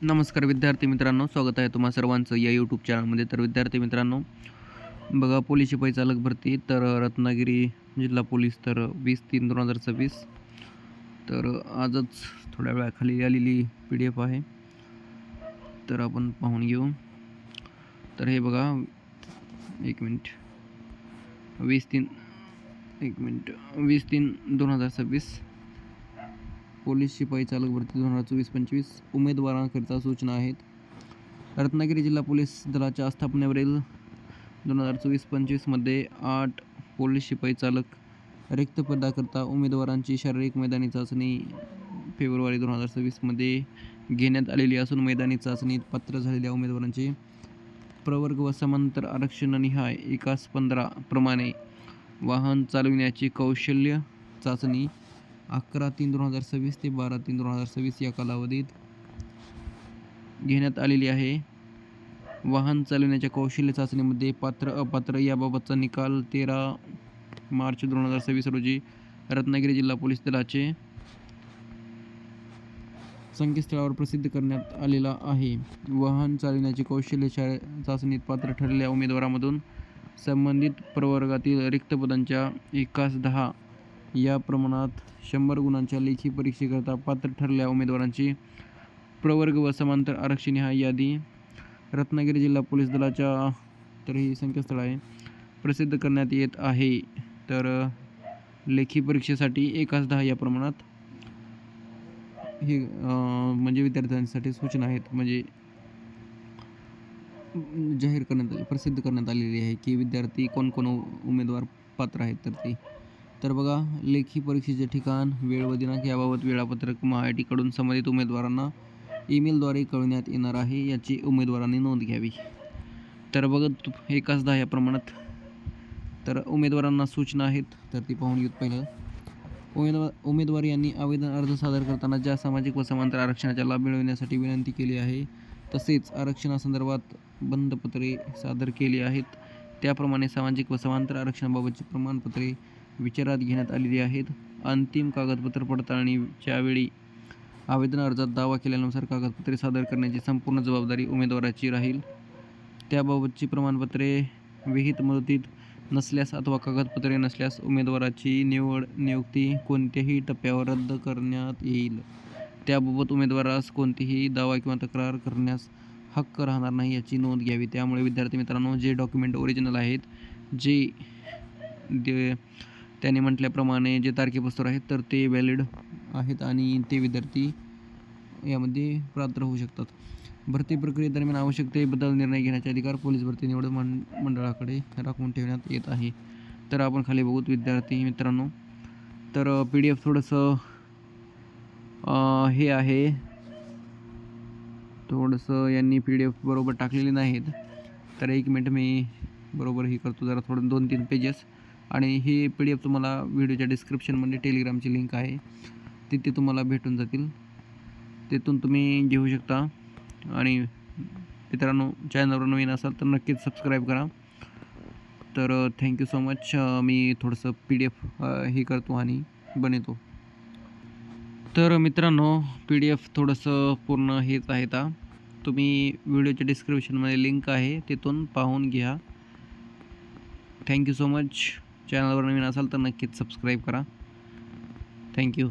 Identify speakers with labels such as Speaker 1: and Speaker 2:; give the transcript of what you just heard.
Speaker 1: नमस्कार विद्यार्थी मित्रांनो, स्वागत आहे तुम्हा सर्वांचं या यूट्यूब चॅनलमध्ये. तर विद्यार्थी मित्रांनो, बघा पोलीस शिपाई चालक भरती तर रत्नागिरी जिल्हा पोलीस तर 20/3/2026 तर आजच थोड्या वेळाखाली आलेली PDF आहे. तर आपण पाहून घेऊ. तर हे बघा 1 मिनिट 20/3/2026 पोलीस शिपाई चालक भरती 2024-25 उमेदवारांकरिता सूचना आहेत. रत्नागिरी जिल्हा पोलीस दलाच्या स्थापनेवरील 2024-25 मध्ये 8 पोलीस शिपाई चालक रिक्त पदाकरता उमेदवारांची शारीरिक मैदानी चाचणी फेब्रुवारी 2026 मध्ये घेण्यात आलेली असून मैदानी चाचणीत पात्र झालेल्या उमेदवारांचे प्रवर्ग व समांतर आरक्षणनिहाय 1:15 प्रमाणे वाहन चालविण्याची कौशल्य चाचणी 11/3/2026 ते 12/3/2026 या कालावधीत घेण्यात आलेली आहे. वाहन चालविण्याच्या कौशल्य चाचणीमध्ये पात्र अपात्र याबाबतचा निकाल 13 मार्च 2026 रोजी रत्नागिरी जिल्हा पोलीस दलाचे संकेतस्थळावर प्रसिद्ध करण्यात आलेला आहे. वाहन चालविण्याची कौशल्य चाचणीत पात्र ठरलेल्या उमेदवारांमधून संबंधित प्रवर्गातील रिक्त पदांच्या 1:10 या प्रमाणात 100 गुणांच्या लेखी परीक्षेकरता पात्र ठरलेल्या उमेदवारांची प्रवर्ग व समांतर आरक्षणनिहाय यादी रत्नागिरी जिल्हा पोलीस दलाच्या तर ही संकेतस्थळ आहे प्रसिद्ध करण्यात येत आहे. तर लेखी परीक्षेसाठी 1:10 या प्रमाणात हे म्हणजे विद्यार्थ्यांसाठी सूचना आहेत, म्हणजे जाहीर करण्यात प्रसिद्ध करण्यात आलेली आहे की विद्यार्थी कोण उमेदवार पात्र आहेत. तर बघा, लेखी परीक्षेचे ठिकाण, वेळ व दिनांक याबाबत वेळापत्रक MHAIT कडून संबंधित उमेदवारांना ईमेलद्वारे कळविण्यात येणार आहे, याची उमेदवारांनी नोंद घ्यावी. तर बघा 1:10 या प्रमाणात तर उमेदवारांना सूचना आहेत, तर ती पाहून घेत. पहिलं, उमेदवार यांनी आवेदन अर्ज सादर करताना ज्या सामाजिक व समांतर आरक्षणाचा लाभ मिळविण्यासाठी विनंती केली आहे, तसेच आरक्षणासंदर्भात बंधपत्रे सादर केली आहेत, त्याप्रमाणे सामाजिक व समांतर आरक्षणाबाबतची प्रमाणपत्रे विचारात घेण्यात आलेली आहेत. अंतिम कागदपत्र पडताळणीच्या वेळी आवेदन अर्जात दावा केल्यानुसार कागदपत्रे सादर करण्याची संपूर्ण जबाबदारी उमेदवाराची राहील. त्याबाबतची प्रमाणपत्रे विहित मुदतीत नसल्यास अथवा कागदपत्रे नसल्यास उमेदवाराची नियुक्ती कोणत्याही टप्प्यावर रद्द करण्यात येईल. त्याबाबत उमेदवारास कोणतीही दावा किंवा तक्रार करण्यास हक्क राहणार नाही, याची नोंद घ्यावी. त्यामुळे विद्यार्थी मित्रांनो, जे डॉक्युमेंट ओरिजिनल आहेत, जे त्याने म्हटल्याप्रमाणे जे तारखेपासून आहेत, तर ते व्हॅलिड आहेत आणि ते विद्यार्थी यामध्ये पात्र होऊ शकतात. भरती प्रक्रियेदरम्यान आवश्यकतेबद्दल निर्णय घेण्याचे अधिकार पोलीस भरती निवड मंडळाकडे राखून ठेवण्यात येत आहे. तर आपण खाली बघूत विद्यार्थी मित्रांनो, तर PDF थोडंसं हे आहे, थोडंसं यांनी PDF बरोबर टाकलेले नाहीत. तर 1 मिनिट मी बरोबर हे करतो, जरा थोडं 2-3 पेजेस. आणि हे PDF तुम्हाला व्हिडिओच्या डिस्क्रिप्शनमध्ये टेलिग्रामची लिंक आहे, तिथे तुम्हाला भेटून जातील, तिथून तुम्ही घेऊ शकता. आणि मित्रांनो, चॅनलवर नवीन असाल तर नक्कीच सबस्क्राईब करा. तर थँक्यू सो मच. मी थोडंसं PDF हे करतो आणि बनवतो. तर मित्रांनो, PDF थोडंसं पूर्ण हेच आहे. तुम्ही व्हिडिओच्या डिस्क्रिप्शनमध्ये लिंक आहे, तिथून पाहून घ्या. Thank you so much. चॅनलवर नवीन असाल तर नक्कीच सबस्क्राईब करा. थँक्यू.